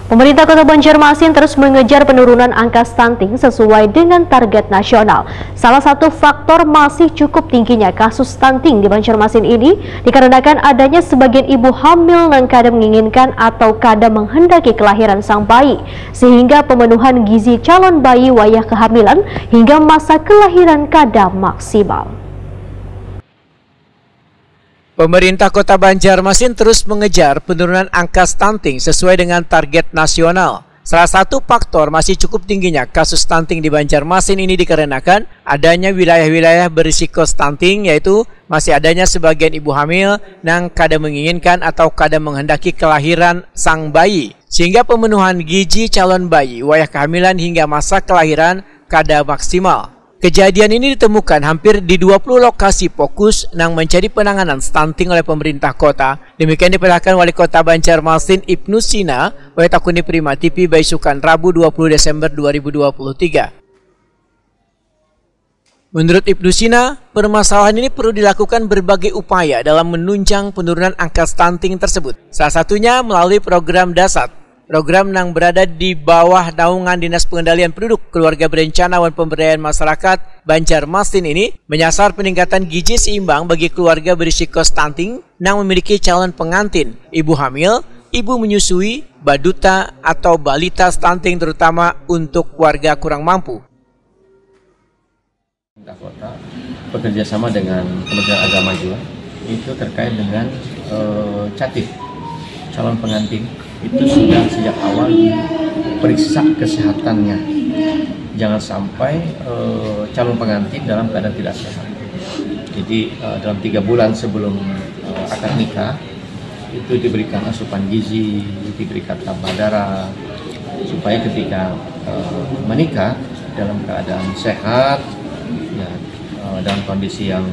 Pemerintah Kota Banjarmasin terus mengejar penurunan angka stunting sesuai dengan target nasional. Salah satu faktor masih cukup tingginya kasus stunting di Banjarmasin ini dikarenakan adanya sebagian ibu hamil yang kadang menginginkan atau kadang menghendaki kelahiran sang bayi, sehingga pemenuhan gizi calon bayi wayah kehamilan hingga masa kelahiran kadang maksimal. Pemerintah Kota Banjarmasin terus mengejar penurunan angka stunting sesuai dengan target nasional. Salah satu faktor masih cukup tingginya kasus stunting di Banjarmasin ini dikarenakan adanya wilayah-wilayah berisiko stunting, yaitu masih adanya sebagian ibu hamil yang kadang menginginkan atau kadang menghendaki kelahiran sang bayi, sehingga pemenuhan gizi calon bayi wayah kehamilan hingga masa kelahiran kadang maksimal. Kejadian ini ditemukan hampir di 20 lokasi fokus yang menjadi penanganan stunting oleh pemerintah kota. Demikian diperlihatkan Wali Kota Banjarmasin Ibnu Sina, Takuni Prima TV Baisukan Rabu 20 Desember 2023. Menurut Ibnu Sina, permasalahan ini perlu dilakukan berbagai upaya dalam menunjang penurunan angka stunting tersebut. Salah satunya melalui program DASAD. Program yang berada di bawah naungan Dinas Pengendalian Penduduk, Keluarga Berencana dan Pemberdayaan Masyarakat Banjarmasin ini menyasar peningkatan gizi seimbang bagi keluarga berisiko stunting yang memiliki calon pengantin, ibu hamil, ibu menyusui, baduta atau balita stunting, terutama untuk warga kurang mampu. Kota bekerja sama dengan Kementerian Agama juga itu terkait dengan catif calon pengantin. Itu sudah sejak awal diperiksa kesehatannya, jangan sampai calon pengantin dalam keadaan tidak sehat. Jadi dalam 3 bulan sebelum akad nikah itu diberikan asupan gizi, diberikan tambah darah, supaya ketika menikah dalam keadaan sehat, ya, dalam kondisi yang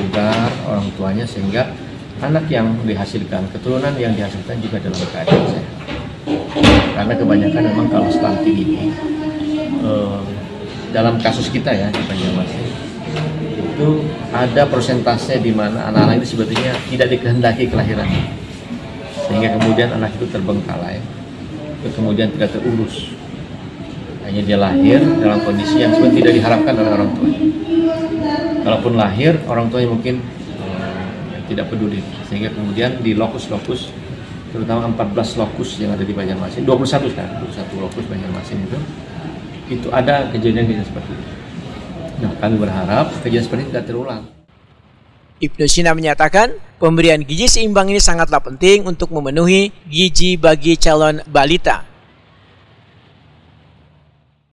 bugar orang tuanya, sehingga anak yang dihasilkan, keturunan yang dihasilkan juga dalam keadaan sehat. Karena kebanyakan memang kalau stunting ini dalam kasus kita ya di Banjarmasin itu ada persentase di mana anak-anak itu sebetulnya tidak dikehendaki kelahiran, sehingga kemudian anak itu terbengkalai, kemudian tidak terurus. Hanya dia lahir dalam kondisi yang sebenarnya tidak diharapkan oleh orang tua. Kalaupun lahir, orang tuanya mungkin tidak peduli, sehingga kemudian di lokus-lokus, terutama 14 lokus yang ada di Banjarmasin, 21 sekarang, 21 lokus Banjarmasin itu ada kejadian seperti itu. Nah, kami berharap kejadian seperti itu tidak terulang. Ibnu Sina menyatakan pemberian gizi seimbang ini sangatlah penting untuk memenuhi gizi bagi calon balita.